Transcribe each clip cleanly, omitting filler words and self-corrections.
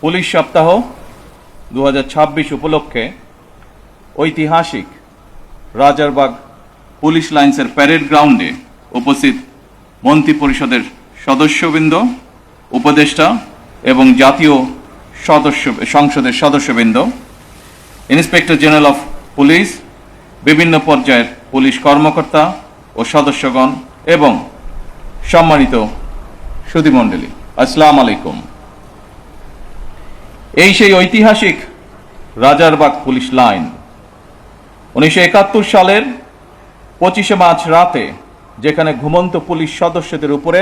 Police সপ্তাহ 2026 উপলক্ষে ঐতিহাসিক রাজারবাগ পুলিশ লাইন্সের প্যারেড গ্রাউন্ডে উপস্থিত মন্ত্রিপরিষদের সদস্যবৃন্দ, উপদেষ্টা এবং জাতীয় সংসদের সদস্যবৃন্দ, ইন্সপেক্টর জেনারেল অফ পুলিশ, বিভিন্ন পর্যায়ের পুলিশ কর্মকর্তা ও সদস্যগণ এবং সম্মানিত সুধীমণ্ডলী, আসসালামু আলাইকুম। এই সেই ঐতিহাসিক রাজারবাগ পুলিশ লাইন 1971 সালের 25শে মার্চ রাতে, যেখানে ঘুমন্ত পুলিশ সদস্যদের উপরে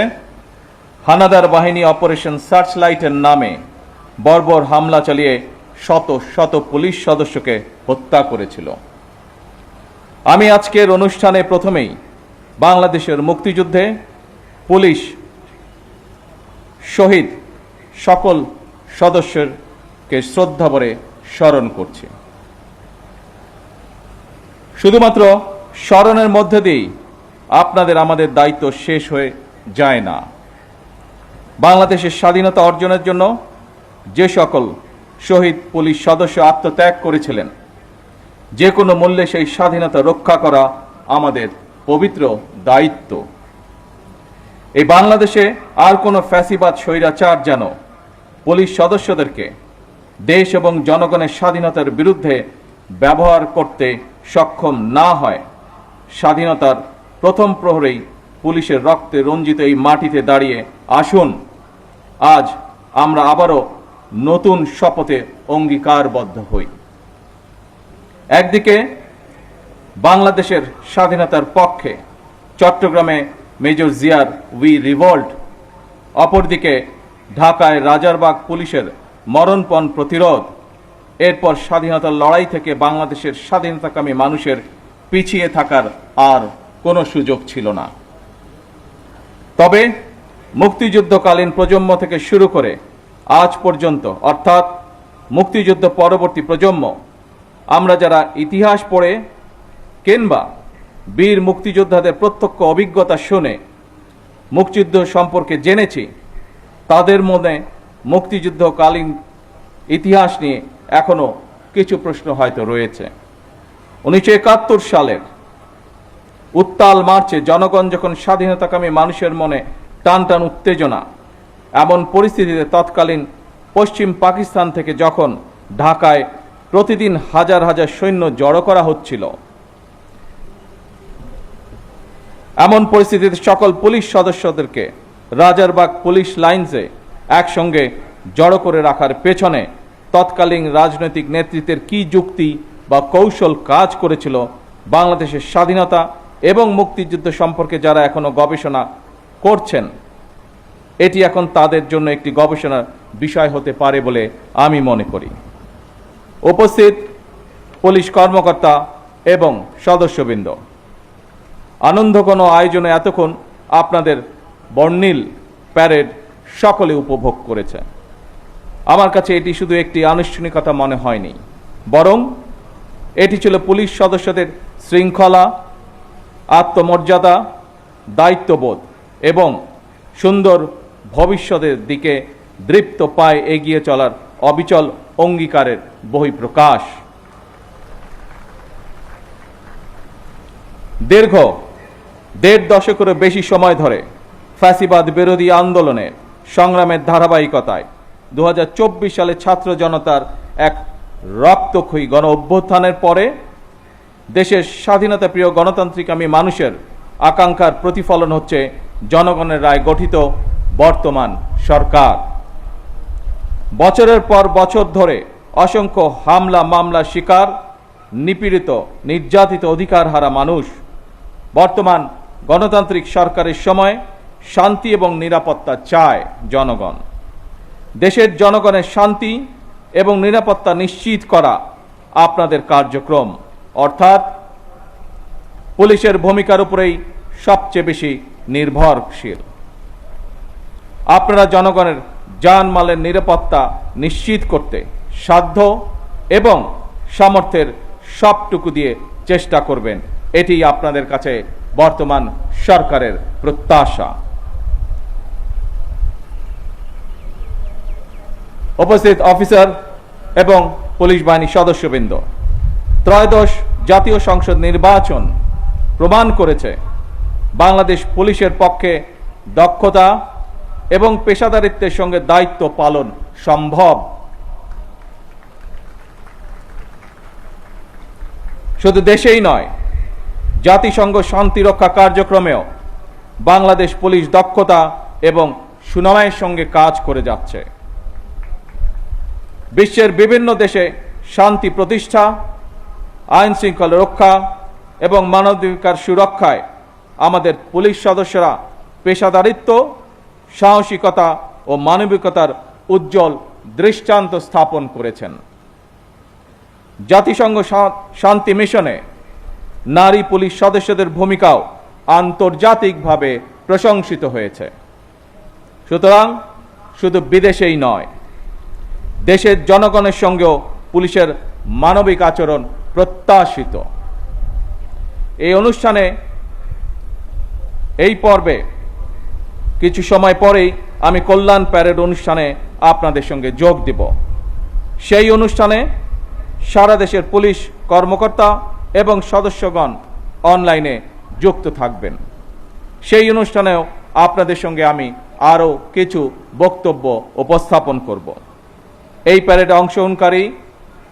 হানাদার বাহিনী অপারেশন সার্চ লাইটের নামে বর্বর হামলা চালিয়ে শত শত পুলিশ সদস্যকে হত্যা করেছিল। আমি আজকের অনুষ্ঠানে প্রথমেই বাংলাদেশের মুক্তিযুদ্ধে পুলিশ শহীদ সকল সদস্যকে শ্রদ্ধা ভরে স্মরণ করছি। শুধুমাত্র স্মরণের মধ্যে দিয়েই আপনাদের আমাদের দায়িত্ব শেষ হয়ে যায় না। বাংলাদেশের স্বাধীনতা অর্জনের জন্য যে সকল শহীদ পুলিশ সদস্য আত্মত্যাগ করেছিলেন, যে কোনো মূল্যে সেই স্বাধীনতা রক্ষা করা আমাদের পবিত্র দায়িত্ব। এই বাংলাদেশে আর কোনো ফ্যাসিবাদ স্বৈরাচার যেন পুলিশ সদস্যদেরকে দেশ এবং জনগণের স্বাধীনতার বিরুদ্ধে ব্যবহার করতে সক্ষম না হয়। স্বাধীনতার প্রথম প্রহরেই পুলিশের রক্তে রঞ্জিত এই মাটিতে দাঁড়িয়ে আসুন আজ আমরা আবারও নতুন শপথে অঙ্গীকারবদ্ধ হই। একদিকে বাংলাদেশের স্বাধীনতার পক্ষে চট্টগ্রামে মেজর জিয়ার উই রিভল্ট, অপরদিকে ঢাকায় রাজারবাগ পুলিশের মরণপণ প্রতিরোধ। এরপর স্বাধীনতার লড়াই থেকে বাংলাদেশের স্বাধীনতাকামী মানুষের পিছিয়ে থাকার আর কোনো সুযোগ ছিল না। তবে মুক্তিযুদ্ধকালীন প্রজন্ম থেকে শুরু করে আজ পর্যন্ত, অর্থাৎ মুক্তিযুদ্ধ পরবর্তী প্রজন্ম, আমরা যারা ইতিহাস পড়ে কিংবা বীর মুক্তিযোদ্ধাদের প্রত্যক্ষ অভিজ্ঞতা শুনে মুক্তিযুদ্ধ সম্পর্কে জেনেছি, তাদের মনে মুক্তিযুদ্ধকালীন ইতিহাস নিয়ে এখনো কিছু প্রশ্ন হয়তো রয়েছে। 1971 সালের উত্তাল মার্চে জনগণ যখন স্বাধীনতাকামী মানুষের মনে টান টান উত্তেজনা, এমন পরিস্থিতিতে তৎকালীন পশ্চিম পাকিস্তান থেকে যখন ঢাকায় প্রতিদিন হাজার হাজার সৈন্য জড়ো করা হচ্ছিল, এমন পরিস্থিতিতে সকল পুলিশ সদস্যদেরকে রাজারবাগ পুলিশ লাইন্সে একসঙ্গে জড়ো করে রাখার পেছনে তৎকালীন রাজনৈতিক নেতৃত্বের কি যুক্তি বা কৌশল কাজ করেছিল, বাংলাদেশের স্বাধীনতা এবং মুক্তিযুদ্ধ সম্পর্কে যারা এখনো গবেষণা করছেন, এটি এখন তাদের জন্য একটি গবেষণার বিষয় হতে পারে বলে আমি মনে করি। উপস্থিত পুলিশ কর্মকর্তা এবং সদস্যবৃন্দ, আনন্দঘন আয়োজনে এতক্ষণ আপনাদের বর্ণিল প্যারেড সকলে উপভোগ করেছেন। আমার কাছে এটি শুধু একটি আনুষ্ঠানিকতা মনে হয়নি, বরং এটি ছিল পুলিশ সদস্যদের শৃঙ্খলা, আত্মমর্যাদা, দায়িত্ববোধ এবং সুন্দর ভবিষ্যতের দিকে দৃপ্ত পায়ে এগিয়ে চলার অবিচল অঙ্গীকারের বহিঃপ্রকাশ। দীর্ঘ 1.5 দশকেরও বেশি সময় ধরে ফ্যাসিবাদ বিরোধী আন্দোলনের সংগ্রামের ধারাবাহিকতায় 2024 সালে ছাত্র জনতার এক রক্তক্ষয়ী গণ অভ্যুত্থানের পরে দেশের স্বাধীনতাপ্রিয় গণতান্ত্রিকামী মানুষের আকাঙ্ক্ষার প্রতিফলন হচ্ছে জনগণের রায় গঠিত বর্তমান সরকার। বছরের পর বছর ধরে অসংখ্য হামলা মামলা শিকার, নিপীড়িত নির্যাতিত অধিকারহারা মানুষ, বর্তমান গণতান্ত্রিক সরকারের সময় শান্তি এবং নিরাপত্তা চায় জনগণ। দেশের জনগণের শান্তি এবং নিরাপত্তা নিশ্চিত করা আপনাদের কার্যক্রম, অর্থাৎ পুলিশের ভূমিকার উপরেই সবচেয়ে বেশি নির্ভরশীল। আপনারা জনগণের জানমালের নিরাপত্তা নিশ্চিত করতে সাধ্য এবং সামর্থ্যের সবটুকু দিয়ে চেষ্টা করবেন, এটি আপনাদের কাছে বর্তমান সরকারের প্রত্যাশা। উপস্থিত অফিসার এবং পুলিশ বাহিনীর সদস্যবৃন্দ, ত্রয়োদশ জাতীয় সংসদ নির্বাচন প্রমাণ করেছে বাংলাদেশ পুলিশের পক্ষে দক্ষতা এবং পেশাদারিত্বের সঙ্গে দায়িত্ব পালন সম্ভব। শুধু দেশেই নয়, জাতিসংঘ শান্তিরক্ষা কার্যক্রমেও বাংলাদেশ পুলিশ দক্ষতা এবং সুনামের সঙ্গে কাজ করে যাচ্ছে। বিশ্বের বিভিন্ন দেশে শান্তি প্রতিষ্ঠা, আইন শৃঙ্খলা রক্ষা এবং মানবাধিকার সুরক্ষায় আমাদের পুলিশ সদস্যরা পেশাদারিত্ব, সাহসিকতা ও মানবিকতার উজ্জ্বল দৃষ্টান্ত স্থাপন করেছেন। জাতিসংঘ শান্তি মিশনে নারী পুলিশ সদস্যদের ভূমিকাও আন্তর্জাতিকভাবে প্রশংসিত হয়েছে। সুতরাং শুধু বিদেশেই নয়, দেশের জনগণের সঙ্গেও পুলিশের মানবিক আচরণ প্রত্যাশিত। এই অনুষ্ঠানে, এই পর্বে কিছু সময় পরেই আমি কল্যাণ প্যারেড অনুষ্ঠানে আপনাদের সঙ্গে যোগ দেব। সেই অনুষ্ঠানে সারা দেশের পুলিশ কর্মকর্তা এবং সদস্যগণ অনলাইনে যুক্ত থাকবেন। সেই অনুষ্ঠানেও আপনাদের সঙ্গে আমি আরও কিছু বক্তব্য উপস্থাপন করব। এই প্যারেডে অংশগ্রহণকারী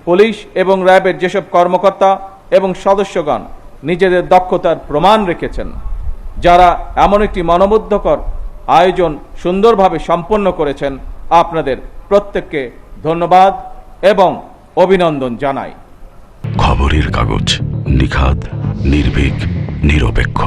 পুলিশ এবং র্যাবের যেসব কর্মকর্তা এবং সদস্যগণ নিজেদের দক্ষতার প্রমাণ রেখেছেন, যারা এমন একটি মনোমুগ্ধকর আয়োজন সুন্দরভাবে সম্পন্ন করেছেন, আপনাদের প্রত্যেককে ধন্যবাদ এবং অভিনন্দন জানাই। খবরের কাগজ, নিখাদ, নির্ভীক, নিরপেক্ষ।